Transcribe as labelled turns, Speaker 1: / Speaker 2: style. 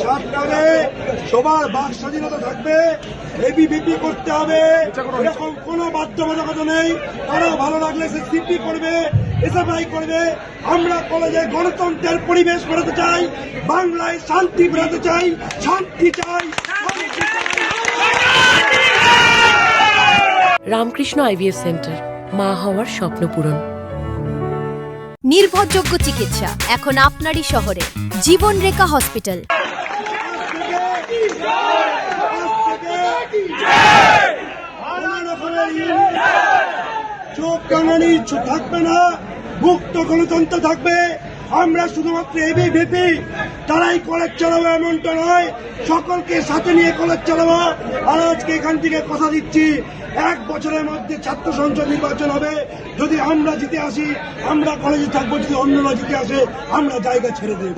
Speaker 1: 7টা হবে, সবার বাক স্বাধীনতা থাকবে, এবিভিপি করতে হবে, এরকম কোনো বাধ্যবাধকতা নেই। কারো ভালো লাগলে সে সিপি করবে, এসএফআই করবে। আমরা কলেজে গণতন্ত্রের পরিবেশ ফেরাতে চাই, বাংলায় শান্তি ফেরাতে চাই, শান্তি চাই।
Speaker 2: রামকৃষ্ণ আইভিএফ সেন্টার, মা হওয়ার স্বপ্ন পূরণ।
Speaker 3: নির্ভরযোগ্য চিকিৎসা এখন আপনারই শহরে, জীবনরেখা হসপিটাল।
Speaker 1: চোখ কামানি থাকবে না, মুক্ত গণতন্ত্র থাকবে। আমরা শুধুমাত্র এবিভিপি তারাই কলেজ চালাবো এমনটা নয়, সকলকে সাথে নিয়ে কলেজ চালাবো। আর আজকে এখান থেকে কথা দিচ্ছি, 1 বছরের মধ্যে ছাত্র সংসদ নির্বাচন হবে। যদি আমরা জিতে আসি আমরা কলেজে থাকবো, যদি অন্যরা জিতে আসে আমরা জায়গা ছেড়ে দেব।